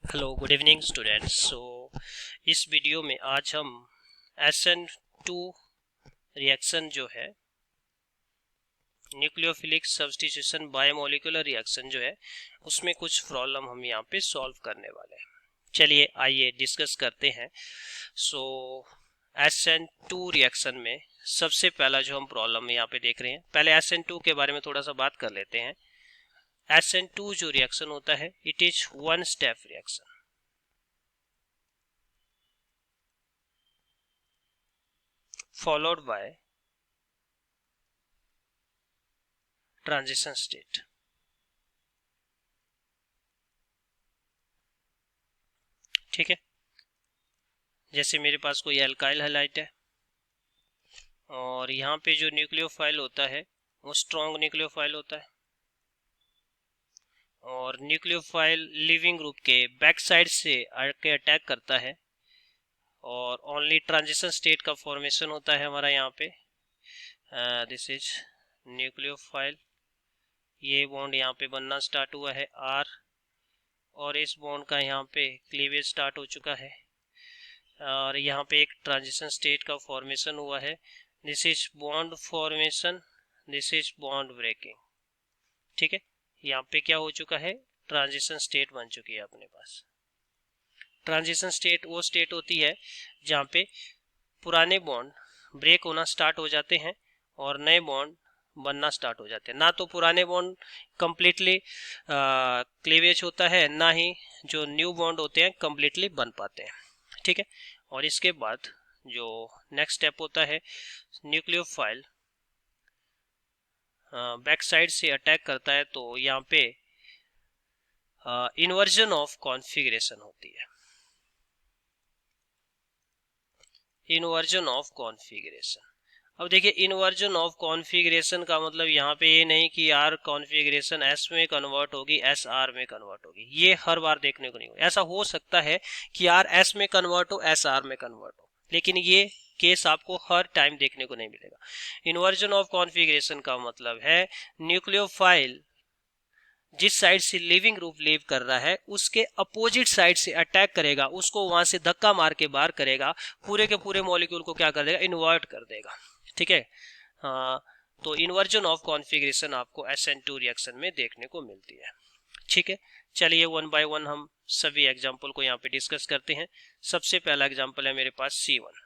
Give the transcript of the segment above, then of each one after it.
Hello good evening students. इस video में आज हम SN2 रिएक्शन जो है न्यूक्लियोफिलिक सब्स्टिट्यूशन बायोमोलिकुलर रिएक्शन जो है उसमें कुछ प्रॉब्लम हम यहाँ पे सॉल्व करने वाले हैं। चलिए आइए डिस्कस करते हैं। SN2 रिएक्शन में सबसे पहला जो हम प्रॉब्लम यहाँ पे देख रहे हैं, पहले SN2 के बारे में थोड़ा सा बात कर लेते हैं। SN2 जो रिएक्शन होता है it is one step reaction followed by transition state. ठीक है, जैसे मेरे पास कोई एल्काइल हैलाइड है और यहाँ पे जो न्यूक्लियोफाइल होता है वो स्ट्रॉन्ग न्यूक्लियोफाइल होता है और न्यूक्लियोफाइल लिविंग ग्रुप के बैक साइड से आके अटैक करता है और ओनली ट्रांजिशन स्टेट का फॉर्मेशन होता है हमारा यहाँ पे। दिस इज न्यूक्लियोफाइल, ये बॉन्ड यहाँ पे बनना स्टार्ट हुआ है R और इस बॉन्ड का यहाँ पे क्लीवेज स्टार्ट हो चुका है और यहाँ पे एक ट्रांजिशन स्टेट का फॉर्मेशन हुआ है। This is bond formation, this is bond breaking. ठीक है, यहाँ पे क्या हो चुका है, ट्रांजिशन स्टेट बन चुकी है अपने पास। ट्रांजिशन स्टेट वो स्टेट होती है जहाँ पे पुराने बॉन्ड ब्रेक होना स्टार्ट हो जाते हैं और नए बॉन्ड बनना स्टार्ट हो जाते हैं। ना तो पुराने बॉन्ड कंप्लीटली क्लीवेज होता है, ना ही जो न्यू बॉन्ड होते हैं कंप्लीटली बन पाते हैं। ठीक है, और इसके बाद जो नेक्स्ट स्टेप होता है, न्यूक्लियोफाइल बैक साइड से अटैक करता है तो यहाँ पे इन्वर्जन ऑफ कॉन्फ़िगरेशन होती है। इन्वर्जन ऑफ कॉन्फ़िगरेशन, अब देखिए इन्वर्जन ऑफ कॉन्फ़िगरेशन का मतलब यहाँ पे ये नहीं कि R कॉन्फ़िगरेशन S में कन्वर्ट होगी, S R में कन्वर्ट होगी, ये हर बार देखने को नहीं होगा। ऐसा हो सकता है कि R S में कन्वर्ट हो, S R में कन्वर्ट हो, लेकिन ये केस आपको हर टाइम देखने को नहीं मिलेगा। इन्वर्जन ऑफ कॉन्फ़िगरेशन का मतलब है न्यूक्लियोफाइल जिस साइड से लिविंग ग्रुप लीव कर रहा है उसके अपोजिट साइड से अटैक करेगा, उसको वहां से धक्का मार के बाहर करेगा, पूरे के पूरे मॉलिक्यूल को क्या कर देगा, इन्वर्ट कर देगा। ठीक है, तो इन्वर्जन ऑफ कॉन्फ़िगरेशन आपको SN2 रिएक्शन में देखने को मिलती है। ठीक है, चलिए वन बाय वन हम सभी एग्जाम्पल को यहाँ पे डिस्कस करते हैं। सबसे पहला एग्जाम्पल है मेरे पास C1।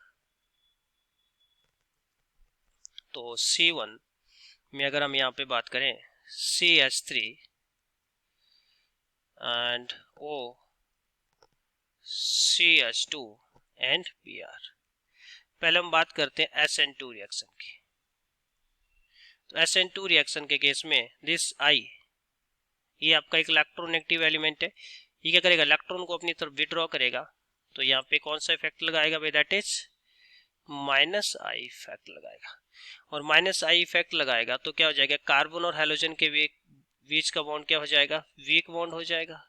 तो C1 में अगर हम यहाँ पे बात करें CH3 and O CH2 and Br। पहले हम बात करते हैं SN2 रिएक्शन की। तो SN2 रिएक्शन के केस में दिस I, ये आपका एक इलेक्ट्रोनेगेटिव एलिमेंट है, ये क्या करेगा, इलेक्ट्रॉन को अपनी तरफ विड्रॉ करेगा। तो यहाँ पे कौन सा इफेक्ट लगाएगा भाई, दैट इज -I इफेक्ट लगाएगा। और -I इफेक्ट लगाएगा तो क्या हो जाएगा, कार्बन और हेलोजन के बीच का बॉन्ड क्या हो जाएगा, वीक बॉन्ड हो जाएगा।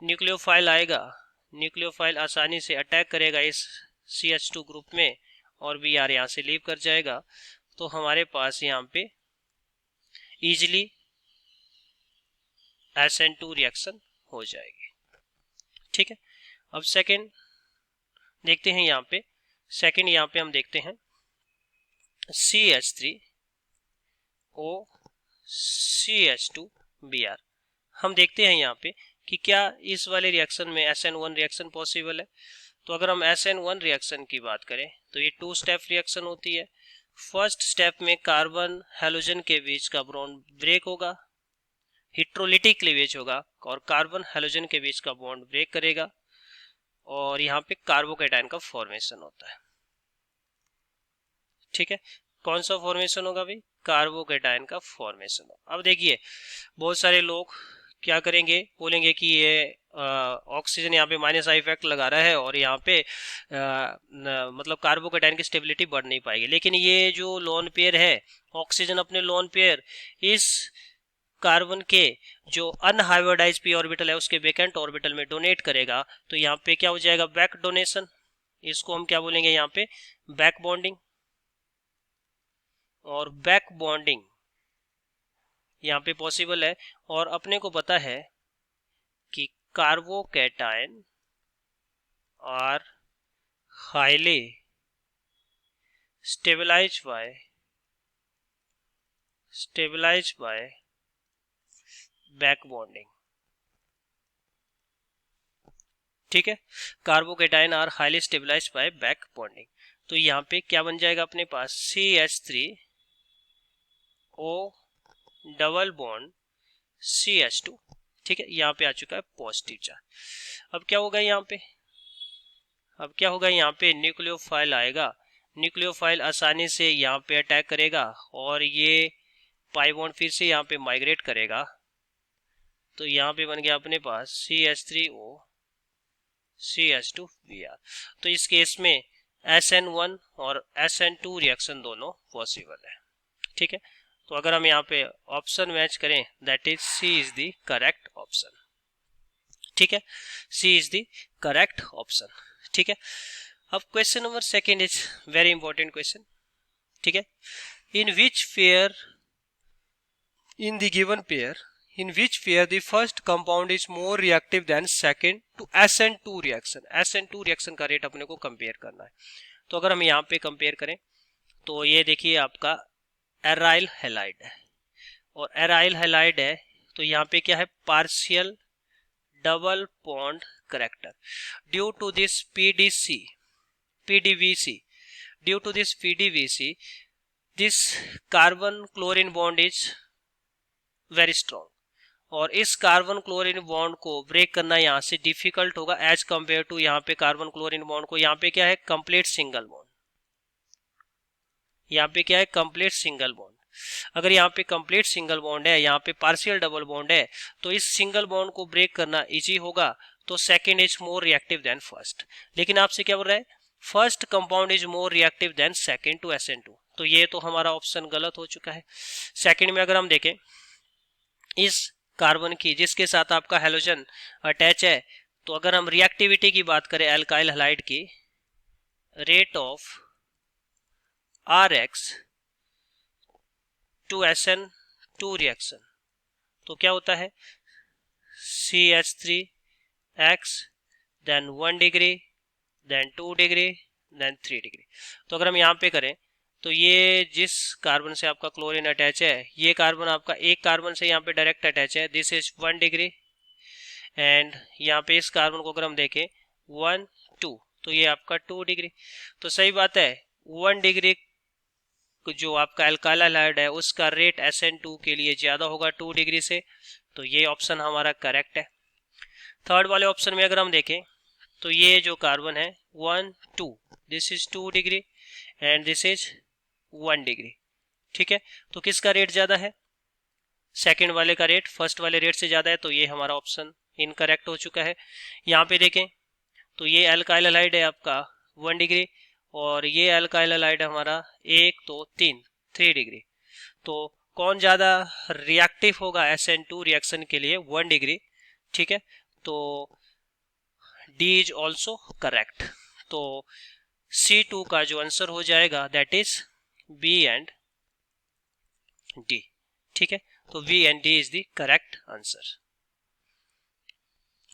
न्यूक्लियोफाइल आएगा, न्यूक्लियोफाइल आसानी से अटैक करेगा इस CH2 ग्रुप में और Br यहाँ से लीव कर जाएगा। तो हमारे पास यहाँ पे इजिली SN2 रिएक्शन हो जाएगी। ठीक है, अब सेकंड देखते हैं। यहाँ पे सेकंड यहाँ पे हम देखते हैं CH3 O CH2 Br। हम देखते हैं यहाँ पे कि क्या इस वाले रिएक्शन में SN1 रिएक्शन पॉसिबल है। तो अगर हम SN1 रिएक्शन की बात करें तो ये 2 स्टेप रिएक्शन होती है। फर्स्ट स्टेप में कार्बन हेलोजन के बीच का बॉन्ड ब्रेक होगा, हिट्रोलिटिक क्लीवेज होगा और कार्बन हेलोजन के बीच का बॉन्ड ब्रेक करेगा और यहाँ पे कार्बोकैटायन का फॉर्मेशन होता है। ठीक है, कौन सा फॉर्मेशन होगा भाई, कार्बोकैटायन का फॉर्मेशन होगा। अब देखिए बहुत सारे लोग क्या करेंगे, बोलेंगे कि ये ऑक्सीजन यहाँ पे -I इफेक्ट लगा रहा है और यहाँ पे मतलब कार्बोकैटायन की स्टेबिलिटी बढ़ नहीं पाएगी। लेकिन ये जो लोन पेयर है, ऑक्सीजन अपने लोन पेयर इस कार्बन के जो अनहाइब्रिडाइज्ड p ऑर्बिटल है उसके वैकेंट ऑर्बिटल में डोनेट करेगा। तो यहाँ पे क्या हो जाएगा, बैक डोनेशन, इसको हम क्या बोलेंगे यहाँ पे, बैक बॉन्डिंग। और बैक बॉन्डिंग यहाँ पे पॉसिबल है और अपने को पता है कि carbocation are highly stabilized by back bonding. ठीक है, carbocation are highly stabilized by back bonding. तो यहाँ पे क्या बन जाएगा अपने पास CH3O डबल बॉन्ड CH2। ठीक है, यहाँ पे आ चुका है पॉजिटिव चार्ज। अब क्या होगा यहाँ पे, न्यूक्लियोफाइल आएगा। न्यूक्लियोफाइल आसानी से यहाँ पे अटैक करेगा और ये पाई बॉन्ड फिर से यहाँ पे माइग्रेट करेगा। तो यहाँ पे बन गया अपने पास CH3O CH2Br। तो इस केस में SN1 और SN2 रिएक्शन दोनों पॉसिबल है। ठीक है, तो अगर हम यहाँ पे ऑप्शन मैच करें, that is C is the correct option. ठीक है, C is the correct option. ठीक है, अब question number second is very important question. ठीक है, in which pair in the given pair in which pair the first compound is more reactive than second to SN2 reaction। SN2 reaction का rate अपने को compare करना है। तो अगर हम यहाँ पे कंपेयर करें तो ये देखिए आपका एराइल हैलाइड है, और एराइल हैलाइड है तो यहाँ पे क्या है, partial double bond character. Due to this PDVC this carbon chlorine bond is very strong, और इस कार्बन क्लोरीन बॉन्ड को ब्रेक करना यहाँ से डिफिकल्ट होगा एज कंपेयर टू यहाँ पे कार्बन क्लोरीन बॉन्ड को। यहाँ पे क्या है, कंप्लीट सिंगल बॉन्ड। यहाँ पे क्या है, कंप्लीट सिंगल बॉन्ड। अगर यहाँ पे कंप्लीट सिंगल बॉन्ड है, यहाँ पे पार्शियल डबल बॉन्ड है, तो इस सिंगल बॉन्ड को ब्रेक करना इजी होगा। तो second is more reactive than first. लेकिन आपसे क्या बोल रहा है, first compound is more reactive than second to SN2। तो ये तो हमारा ऑप्शन गलत हो चुका है। सेकेंड में अगर हम देखें, इस कार्बन की जिसके साथ आपका हेलोजन अटैच है, तो अगर हम रिएक्टिविटी की बात करें एल्काइल हैलाइड की, rate of RX to SN2 reaction, तो क्या होता है CH3X than 1 degree than 2 degree than 3 degree. तो अगर हम यहाँ पे करें तो ये जिस कार्बन से आपका क्लोरीन अटैच है, ये कार्बन आपका एक कार्बन से यहाँ पे डायरेक्ट अटैच है, दिस इज 1 डिग्री, एंड यहाँ पे इस कार्बन को अगर हम देखें 1 2, तो ये आपका 2 डिग्री। तो सही बात है, 1 डिग्री जो आपका एल्काइल हैलाइड है उसका रेट SN2 के लिए ज्यादा होगा 2 डिग्री से। तो ये ऑप्शन हमारा करेक्ट है। थर्ड वाले ऑप्शन में अगर हम देखें तो ये जो कार्बन है 1 2, this is 2 degree and this is 1 degree. ठीक है, तो किसका रेट ज्यादा है, सेकंड वाले का रेट फर्स्ट वाले रेट से ज्यादा है। तो ये हमारा ऑप्शन इनकरेक्ट हो चुका है। यहाँ पे देखें तो ये एल्काइल हैलाइड है आपका 1 डिग्री, और ये एल्काइल हैलाइड हमारा 1 2 3 डिग्री। तो कौन ज्यादा रिएक्टिव होगा SN2 रिएक्शन के लिए, 1 डिग्री। ठीक है, तो डी इज ऑल्सो करेक्ट। तो C2 का जो आंसर हो जाएगा that is B and D। ठीक है, तो B and D is the correct answer.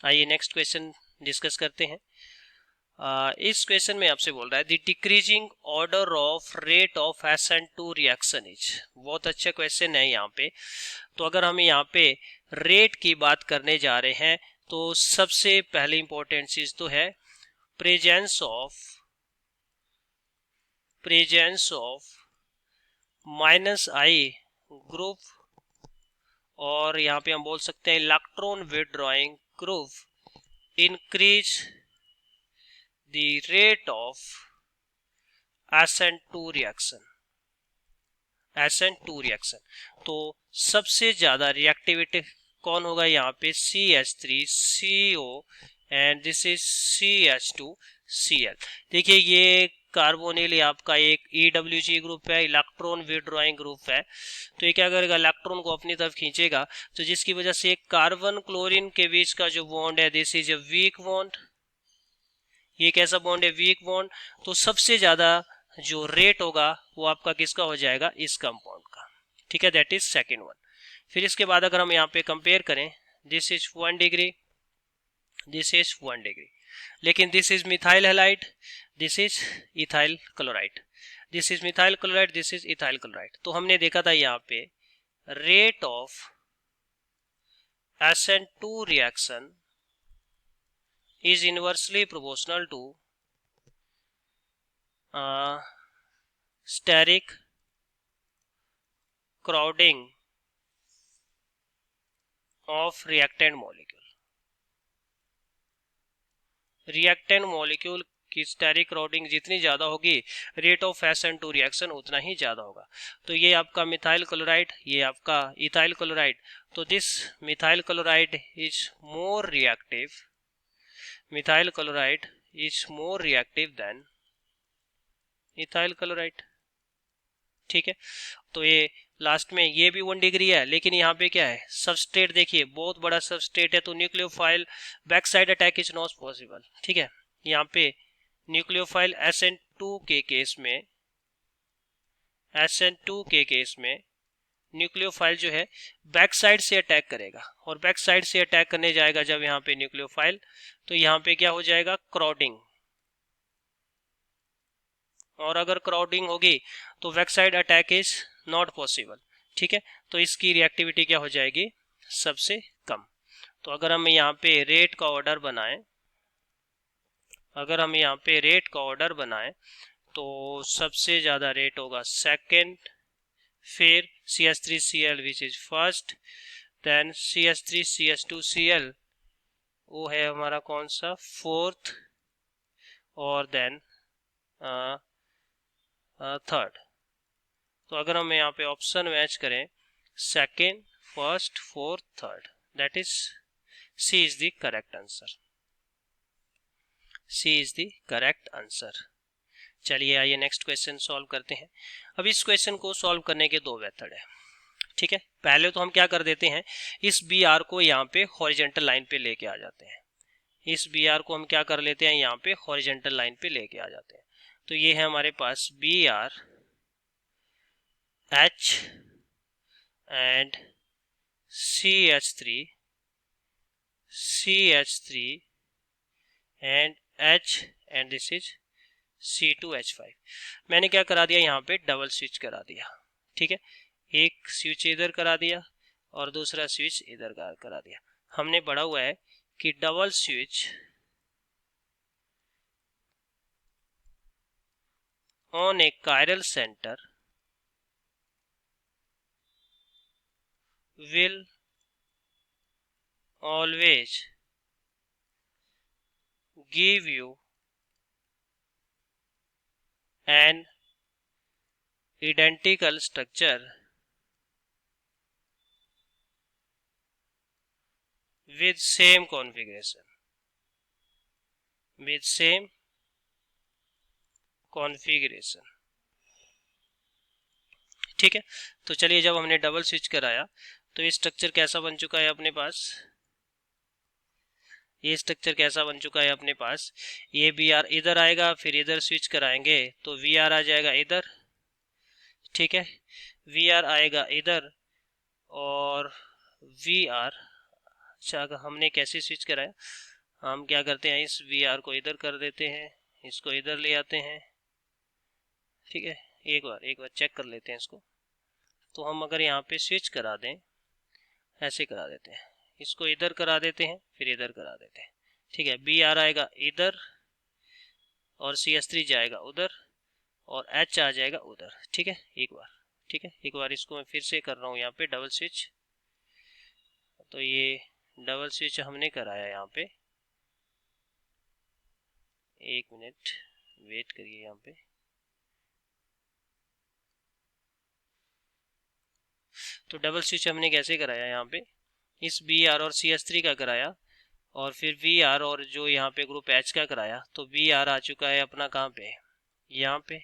आइए नेक्स्ट क्वेश्चन डिस्कस करते हैं। इस क्वेश्चन में आपसे बोल रहा है the decreasing order of rate of SN2 reaction is. बहुत अच्छा क्वेश्चन है यहाँ पे। तो अगर हम यहाँ पे रेट की बात करने जा रहे हैं तो सबसे पहले इंपॉर्टेंट चीज तो है प्रेजेंस ऑफ -I ग्रुप, और यहाँ पे हम बोल सकते हैं electron withdrawing group increase the rate of SN2 reaction. तो सबसे ज्यादा रिएक्टिविटी कौन होगा यहाँ पे, CH3CO and this is CH2Cl। देखिए ये कार्बोनिल आपका एक EWG ग्रुप है, इलेक्ट्रॉन विथड्रॉइंग ग्रुप है। तो ये क्या करेगा, इलेक्ट्रॉन को अपनी तरफ खींचेगा, तो जिसकी वजह से कार्बन क्लोरीन के बीच का जो बॉन्ड है this is a weak bond. ये कैसा बॉन्ड है, वीक बॉन्ड। तो सबसे ज्यादा जो रेट होगा वो आपका किसका हो जाएगा, इस कंपाउंड का। ठीक है, दैट इज सेकेंड वन। फिर इसके बाद अगर हम यहाँ पे कंपेयर करें, this is 1 degree this is 1 degree. लेकिन this is methyl halide, this is ethyl chloride, this is methyl chloride, this is ethyl chloride. तो हमने देखा था यहाँ पे rate of SN2 reaction is inversely proportional to steric crowding of reactant molecule। Reactant molecule की steric crowding जितनी ज़्यादा होगी, रेट ऑफ SN2 रिएक्शन उतना ही ज़्यादा होगा। तो ये आपका मिथाइल क्लोराइड, ये आपका इथाइल क्लोराइड। तो this methyl chloride is more reactive, methyl chloride is more reactive then ethyl chloride. ठीक है, तो ये लास्ट में ये भी 1 डिग्री है, लेकिन यहाँ पे क्या है, सबस्ट्रेट देखिए बहुत बड़ा सबस्ट्रेट है, तो nucleophile back side attack is not possible. ठीक है, यहाँ पे न्यूक्लियोफाइल SN2 के केस में, SN2 के केस में न्यूक्लियोफाइल जो है बैक साइड से अटैक करेगा, और बैक साइड से अटैक करने जाएगा जब यहाँ पे न्यूक्लियोफाइल, तो यहाँ पे क्या हो जाएगा, क्राउडिंग। और अगर क्राउडिंग होगी तो back side attack is not possible. ठीक है, तो इसकी रिएक्टिविटी क्या हो जाएगी, सबसे कम। तो अगर हम यहाँ पे रेट का ऑर्डर बनाएं, अगर हम यहाँ पे रेट का ऑर्डर बनाएं तो सबसे ज़्यादा रेट होगा सेकेंड, फिर CH3Cl which is first, then CH3CH2Cl वो है हमारा कौन सा, फोर्थ, और देन थर्ड। तो अगर हम यहाँ पे ऑप्शन मैच करें, second, first, fourth, third, that is C is the correct answer, C is the correct answer. चलिए आइए नेक्स्ट क्वेश्चन सॉल्व करते हैं। अब इस क्वेश्चन को सॉल्व करने के दो मेथड है। ठीक है, पहले तो हम क्या कर देते हैं, इस बी आर को यहाँ पे हॉरिजेंटल लाइन पे लेके आ जाते हैं, इस बी आर को हम क्या कर लेते हैं, यहाँ पे हॉरिजेंटल लाइन पे लेके आ जाते हैं। तो ये है हमारे पास B R H and CH3, CH3 and H and this is C2H5। मैंने क्या करा दिया, यहाँ पे डबल स्विच करा दिया। ठीक है, एक स्विच इधर करा दिया और दूसरा स्विच इधर करा दिया। हमने पढ़ा हुआ है कि double switch on A chiral centre will always give you an identical structure with same configuration, with same configuration। ठीक है, तो चलिए जब हमने डबल स्विच कराया तो ये स्ट्रक्चर कैसा बन चुका है अपने पास, ये स्ट्रक्चर कैसा बन चुका है अपने पास, ये बी आर इधर आएगा, फिर इधर स्विच कराएंगे तो वी आर आ जाएगा इधर। ठीक है, वी आर आएगा इधर और वी आर, अच्छा हमने कैसे स्विच कराया, हम क्या करते हैं, इस वी आर को इधर कर देते हैं, इसको इधर ले आते हैं। ठीक है, एक बार चेक कर लेते हैं इसको। तो हम अगर यहाँ पे स्विच करा दें, ऐसे करा देते हैं, इसको इधर करा देते हैं, फिर इधर करा देते हैं। ठीक है, बी आर आएगा इधर और CH3 जाएगा उधर और H आ जाएगा उधर। ठीक है, एक बार, ठीक है, एक बार इसको मैं फिर से कर रहा हूँ यहाँ पे डबल स्विच। तो ये डबल स्विच हमने कराया यहाँ पे, एक मिनट वेट करिए यहाँ पे। तो डबल स्विच हमने कैसे कराया, यहाँ पे इस बी आर और CH3 का कराया और फिर वी आर और जो यहाँ पे ग्रुप H का कराया। तो वी आर आ चुका है अपना कहाँ पे, यहाँ पे,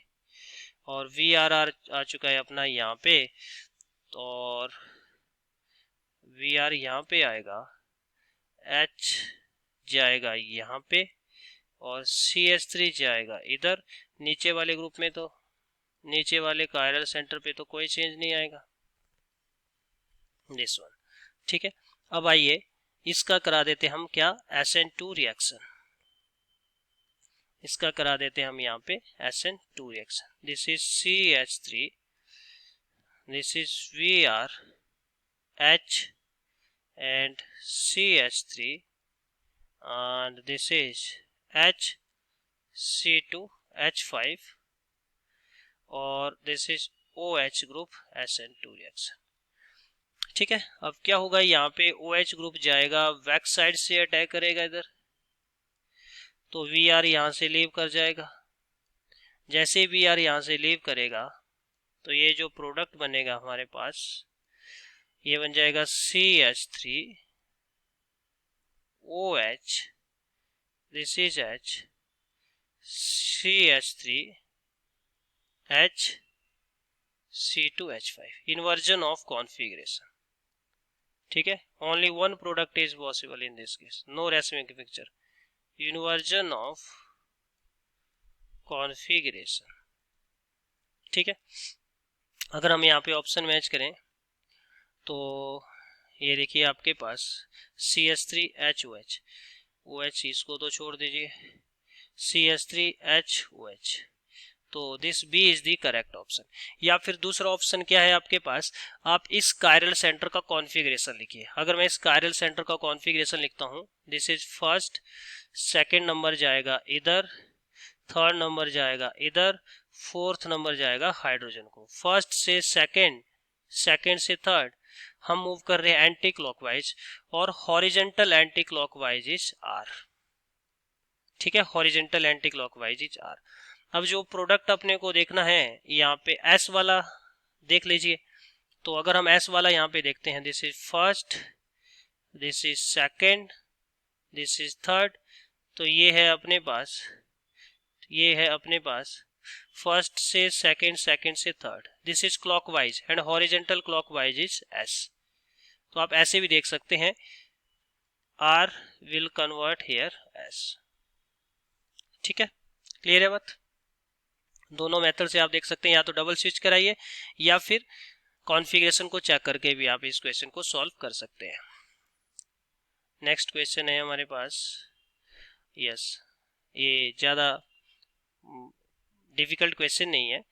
और वी आर आ चुका है अपना यहाँ पे, और वी आर यहाँ पे आएगा, H जाएगा यहाँ पे और CH3 जाएगा इधर। नीचे वाले ग्रुप में तो, नीचे वाले कायरल सेंटर पे तो कोई चेंज नहीं आएगा, दिस वन। ठीक है, अब आइए इसका करा देते हम क्या, SN2 रिएक्शन, इसका करा देते हम यहाँ पे SN2 reaction. This is CH3, this is VRH and CH3 and this is HC2H5 और this is OH group SN2 reaction. ठीक है, अब क्या होगा, यहाँ पे OH ग्रुप जाएगा बैक साइड से अटैक करेगा इधर, तो VR यहाँ से लीव कर जाएगा। जैसे VR यहाँ से लीव करेगा तो ये जो प्रोडक्ट बनेगा हमारे पास, ये बन जाएगा CH3 OH, this is H, CH3 H, C2H5, inversion of configuration। ठीक है, only one product is possible in this case, no racemic picture, inversion of configuration। ठीक है, अगर हम यहाँ पे ऑप्शन मैच करें तो ये देखिए आपके पास CH3HOH, OH इसको तो छोड़ दीजिए, CH3HOH, तो this B is the correct option. या फिर दूसरा ऑप्शन क्या है आपके पास, आप इस कायरल सेंटर का कॉन्फ़िगरेशन लिखिए। अगर मैं इस कायरल सेंटर का कॉन्फ़िगरेशन लिखता हूँ, this is first, second number जाएगा इधर, थर्ड नंबर जाएगा इधर, फोर्थ नंबर जाएगा हाइड्रोजन को। फर्स्ट से सेकंड, सेकंड से थर्ड हम मूव कर रहे हैं एंटी क्लॉकवाइज, और horizontal anti clockwise is R. ठीक है, horizontal anti clockwise is R. अब जो प्रोडक्ट अपने को देखना है यहाँ पे एस वाला देख लीजिए। तो अगर हम एस वाला यहाँ पे देखते हैं, this is first, this is second, this is third, तो ये है अपने पास, ये है अपने पास फर्स्ट से सेकंड, सेकंड से third, this is clockwise and horizontal clockwise is S. तो आप ऐसे भी देख सकते हैं, R will convert here S. ठीक है, क्लियर है बात। दोनों मेथड से आप देख सकते हैं, या तो डबल स्विच कराइए या फिर कॉन्फ़िगरेशन को चेक करके भी आप इस क्वेश्चन को सॉल्व कर सकते हैं। नेक्स्ट क्वेश्चन है हमारे पास, यस, ये ज़्यादा डिफिकल्ट क्वेश्चन नहीं है।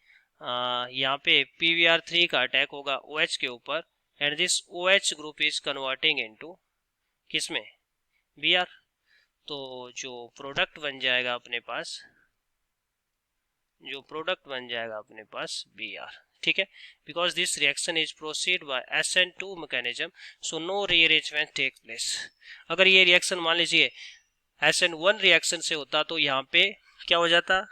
यहाँ पे PBr3 का अटैक होगा OH के ऊपर, and this OH group is converting into किसमें, Br। तो जो प्रोडक्ट बन जाएगा अपने पास, जो प्रोडक्ट बन जाएगा अपने पास Br। ठीक है, because this reaction is proceed by SN2 mechanism, so no rearrangement take place. अगर ये रिएक्शन मान लीजिए SN1 रिएक्शन से होता तो यहाँ पे क्या हो जाता,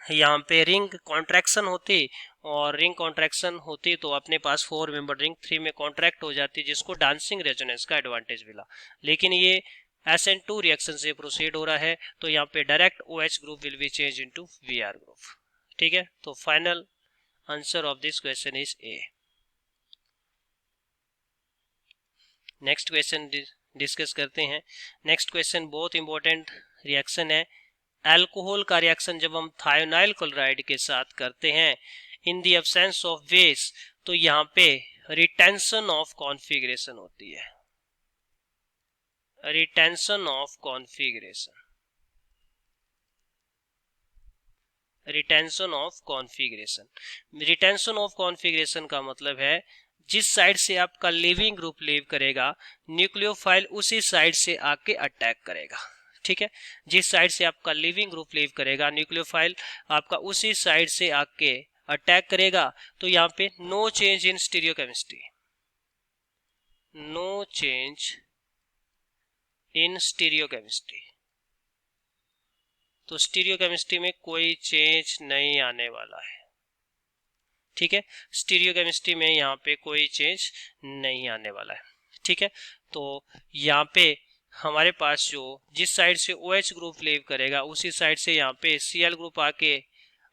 यहाँ पे रिंग कॉन्ट्रैक्शन होती, और रिंग कॉन्ट्रैक्शन होती तो अपने पास 4 मेंबर रिंग 3 में कॉन्ट्रैक्ट हो जाती, जिसको डांसिंग रेजोनेंस का एडवांटेज मिला। लेकिन ये SN2 रिएक्शन से प्रोसीड हो रहा है, तो यहाँ पे direct OH group will be change into Br group. ठीक है, तो final answer of this question is a. Next question discuss करते हैं। नेक्स्ट क्वेश्चन बहुत इंपॉर्टेंट रिएक्शन है। अल्कोहल का रिएक्शन जब हम थायोनाइल क्लोराइड के साथ करते हैं in the absence of base, तो यहाँ पे रिटेंशन ऑफ कॉन्फ़िगरेशन होती है, retention of configuration, retention of configuration. Retention of configuration का मतलब है जिस साइड से आपका लीविंग ग्रुप लीव करेगा, न्यूक्लियोफाइल उसी साइड से आके अटैक करेगा। ठीक है, जिस साइड से आपका लीविंग ग्रुप लीव करेगा, न्यूक्लियोफाइल आपका उसी साइड से आके अटैक करेगा। तो यहाँ पे no change in stereochemistry, no change in stereochemistry, तो स्टीरियोकेमिस्ट्री में कोई चेंज नहीं आने वाला है। ठीक है, स्टीरियोकेमिस्ट्री में यहाँ पे कोई चेंज नहीं आने वाला है। ठीक है, तो यहाँ पे हमारे पास जो जिस साइड से OH ग्रुप लीव करेगा उसी साइड से यहाँ पे Cl ग्रुप आके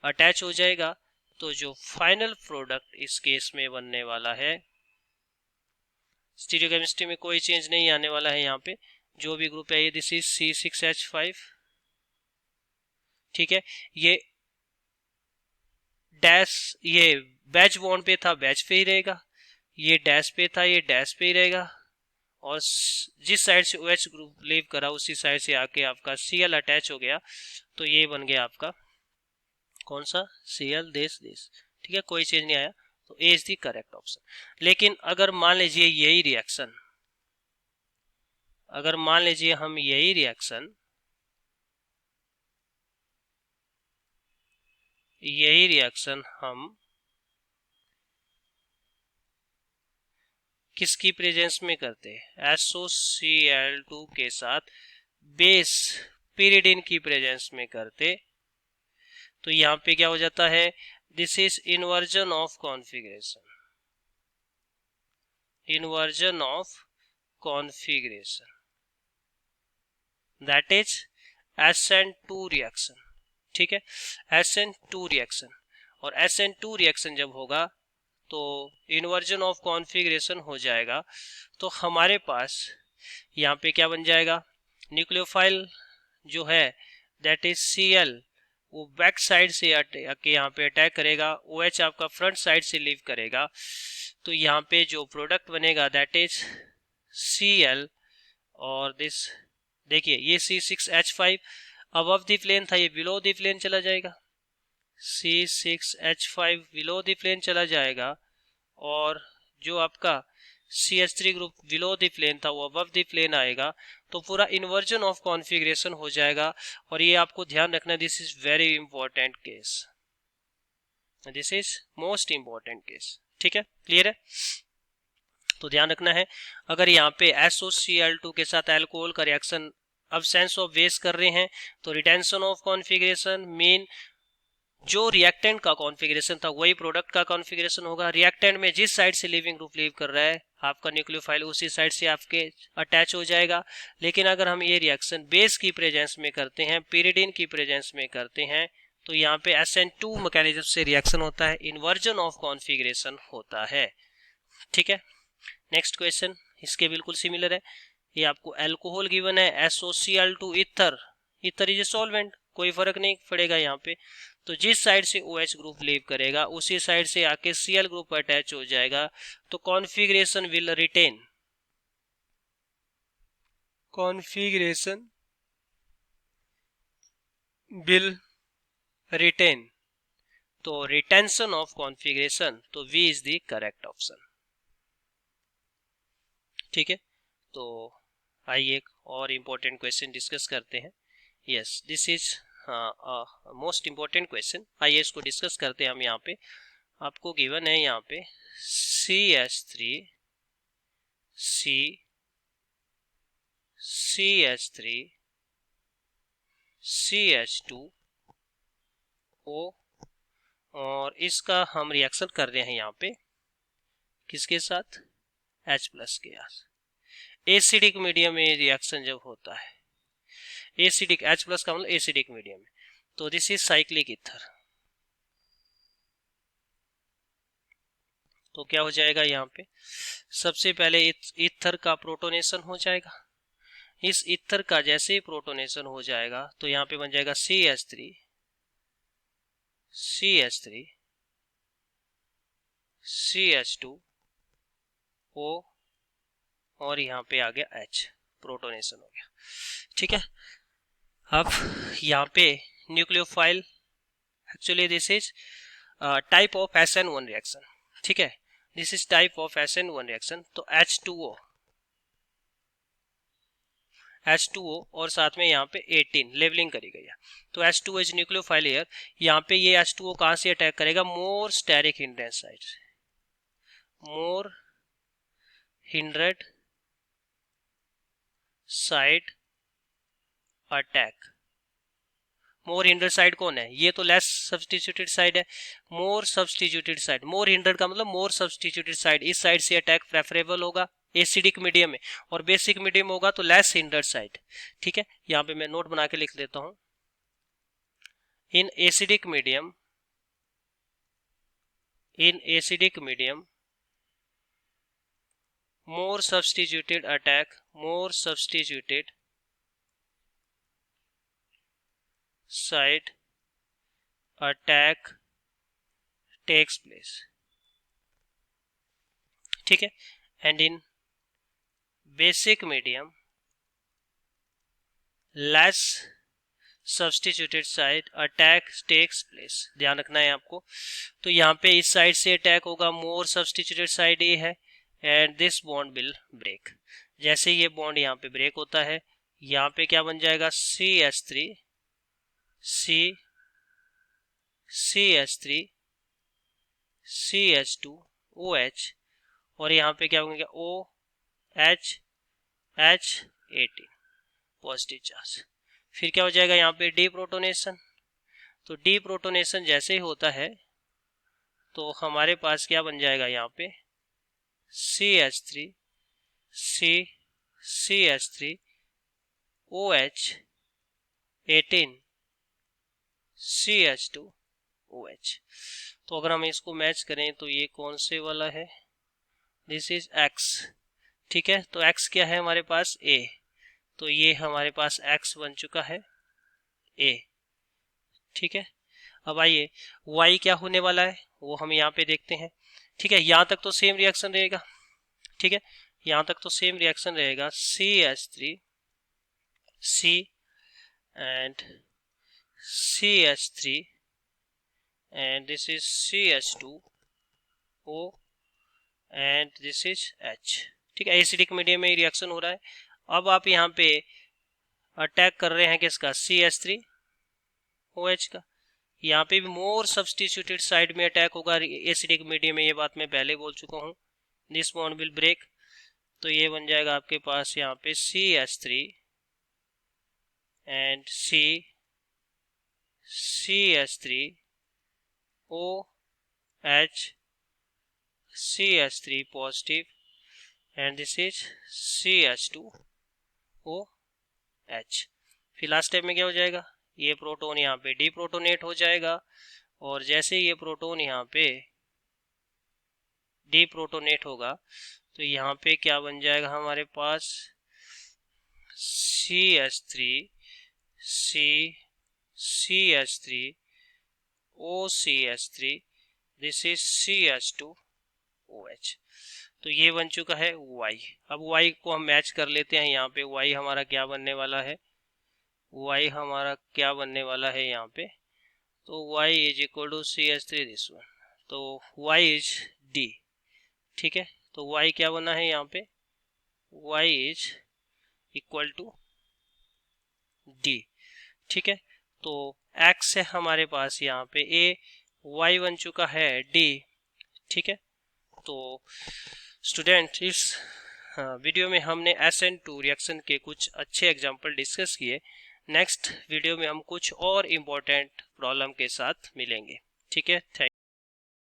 अटैच हो जाएगा। तो जो फाइनल प्रोडक्ट इस केस में बनने वाला है, स्टीरियोकेमिस्ट्री में कोई चेंज नहीं आने वाला है। यहाँ पे जो भी ग्रुप है, ये दिस इज C6H5। ठीक है, ये डैश, ये बैच बॉन्ड पे था, बैच पे ही रहेगा, ये डैश पे था, ये डैश पे ही रहेगा, और जिस साइड से OH ग्रुप लीव करा उसी साइड से आके आपका Cl अटैच हो गया, तो ये बन गया आपका कौन सा, Cl दिस। ठीक है, कोई चेंज नहीं आया, तो ए इज द करेक्ट ऑप्शन। लेकिन अगर मान लीजिए यही रिएक्शन, अगर मान लीजिए हम यही रिएक्शन हम किसकी प्रेजेंस में करते हैं, SOCl2 के साथ बेस pyridine की प्रेजेंस में करते, तो यहाँ पे क्या हो जाता है, this is inversion of configuration, inversion of configuration, that is SN2 reaction. ठीक है, SN2 रिएक्शन, और SN2 रिएक्शन जब होगा तो इन्वर्जन ऑफ कॉन्फ़िगरेशन हो जाएगा, तो हमारे पास यहाँ पे क्या बन जाएगा, न्यूक्लियोफाइल जो है दैट इज Cl, वो बैक साइड से आके यहाँ पे अटैक करेगा, OH आपका फ्रंट साइड से लीव करेगा, तो यहाँ पे जो प्रोडक्ट बनेगा दैट इज Cl, और दिस देखिए ये C6H5 अबव द प्लेन था, ये बिलो द प्लेन चला जाएगा, C6H5 बिलो द प्लेन चला जाएगा, और जो आपका CH3 group below the plane था वो अबव द प्लेन आएगा, तो पूरा इन्वर्जन ऑफ कॉन्फ़िगरेशन हो जाएगा। और ये आपको ध्यान रखना, this is very important case, this is most important case. ठीक है, क्लियर है, तो ध्यान रखना है। अगर यहाँ पे SOCl2 के साथ अल्कोहल का रिएक्शन अब्सेंस ऑफ बेस कर रहे हैं, तो रिटेंशन ऑफ कॉन्फ़िगरेशन मीन जो रिएक्टेंट का कॉन्फ़िगरेशन था वही प्रोडक्ट का कॉन्फ़िगरेशन होगा। रिएक्टेंट में जिस साइड से लीविंग ग्रुप लीव कर रहा है आपका न्यूक्लियोफाइल उसी साइड से आपके अटैच हो जाएगा। लेकिन अगर हम ये रिएक्शन बेस की प्रेजेंस में करते हैं, pyridine की प्रेजेंस में करते हैं, तो यहाँ पे SN2 मैकेनिज्म से रिएक्शन होता है, इन्वर्जन ऑफ कॉन्फ़िगरेशन होता है। ठीक है, नेक्स्ट क्वेश्चन इसके बिल्कुल सिमिलर है। ये आपको अल्कोहल गिवन है SOCl2 ether, ether is a solvent, कोई फर्क नहीं पड़ेगा यहाँ पे, तो जिस साइड से OH ग्रुप लीव करेगा उसी साइड से आके Cl ग्रुप अटैच हो जाएगा, तो configuration will retain, configuration will retain, तो रिटेंशन ऑफ कॉन्फ़िगरेशन, तो V is the correct option. ठीक है, तो आइए एक और इम्पोर्टेंट क्वेश्चन डिस्कस करते हैं। Yes, this is most important question, आइए इसको डिस्कस करते हैं हम। यहाँ पे आपको गिवन है यहाँ पे CH3 CH3 CH2 O, और इसका हम रिएक्शन कर रहे हैं यहाँ पे किसके साथ, H प्लस के साथ। एसिडिक मीडियम में रिएक्शन जब होता है, एसिडिक H प्लस का मतलब एसिडिक मीडियम में, तो दिस इज साइक्लिक ईथर, तो क्या हो जाएगा यहाँ पे, सबसे पहले ईथर का प्रोटोनेशन हो जाएगा। इस ईथर का जैसे ही प्रोटोनेशन हो जाएगा तो यहाँ पे बन जाएगा CH3 CH2 O, और यहाँ पे आ गया H, प्रोटोनेशन हो गया। ठीक है, अब यहाँ पे nucleophile, actually this is type of SN1 reaction. ठीक है, this is type of SN1 reaction, तो H2O और साथ में यहाँ पे 18 लेवलिंग करी गई है, तो H2O इज न्यूक्लियोफाइल एयर। यहाँ पे ये H2O कहाँ से अटैक करेगा, मोर स्टेरिक हिंड्रेंस साइड से, मोर हिंड्रेड साइड अटैक। मोर हिंड्रेड साइड कौन है, ये तो लेस सब्सटीट्यूटेड साइड है, मोर सब्सटीट्यूटेड साइड, मोर हिंड्रेड का मतलब मोर सब्सटीट्यूटेड साइड, इस साइड से अटैक प्रेफरेबल होगा एसिडिक मीडियम में, और बेसिक मीडियम होगा तो लेस हिंड्रेड साइड। ठीक है, यहाँ पे मैं नोट बना के लिख देता हूं, in acidic medium more substituted site attack takes place। ठीक है, and in basic medium less substituted side attack takes place. ध्यान रखना है आपको। तो यहाँ पे इस साइड से अटैक होगा, मोर सब्सटीट्यूटेड साइड ए है, and this bond will break. जैसे ये बॉन्ड यहाँ पे ब्रेक होता है, यहाँ पे क्या बन जाएगा, CH3 CH3 CH2 OH, और यहाँ पे क्या बनेगा OH H18 पॉजिटिव चार्ज। फिर क्या हो जाएगा यहाँ पे डीप्रोटोनेशन। तो डीप्रोटोनेशन जैसे ही होता है तो हमारे पास क्या बन जाएगा यहाँ पे CH3 CH3 OH 18 CH2 OH। तो अगर हम इसको मैच करें तो ये कौन से वाला है, दिस इज X। ठीक है, तो X क्या है हमारे पास A, तो ये हमारे पास X बन चुका है A। ठीक है, अब आइए Y क्या होने वाला है वो हम यहाँ पे देखते हैं। ठीक है, यहाँ तक तो सेम रिएक्शन रहेगा। ठीक है, यहाँ तक तो सेम रिएक्शन रहेगा, CH3 C and CH3 and this is CH2 O and this is H। ठीक है, एसिडिक मीडियम में रिएक्शन हो रहा है। अब आप यहाँ पे अटैक कर रहे हैं किसका, CH3 OH का। यहाँ पे भी मोर सब्सटीट्यूटेड साइड में अटैक होगा एसिडिक मीडियम में, ये बात मैं पहले बोल चुका हूँ। दिस बॉन्ड विल ब्रेक, तो ये बन जाएगा आपके पास यहाँ पे CH3 and CH3 OH CH3 positive and this is CH2 OH। फिर लास्ट स्टेप में क्या हो जाएगा, ये प्रोटोन यहाँ पे डीप्रोटोनेट हो जाएगा, और जैसे ये प्रोटोन यहाँ पे डीप्रोटोनेट होगा तो यहाँ पे क्या बन जाएगा हमारे पास CH3 CH3 OCH3 this is CH2 OH। तो ये बन चुका है Y। अब Y को हम मैच कर लेते हैं। यहाँ पे Y हमारा क्या बनने वाला है, Y हमारा क्या बनने वाला है यहाँ पे, तो Y is equal to CH3 this one, तो Y इज D। ठीक है, तो Y क्या बना है यहाँ पे, Y is equal to D। ठीक है, तो X है हमारे पास यहाँ पे A, Y बन चुका है D। ठीक है, तो स्टूडेंट इस वीडियो में हमने SN2 रिएक्शन के कुछ अच्छे एग्जाम्पल डिस्कस किए। नेक्स्ट वीडियो में हम कुछ और इम्पोर्टेंट प्रॉब्लम के साथ मिलेंगे। ठीक है, थैंक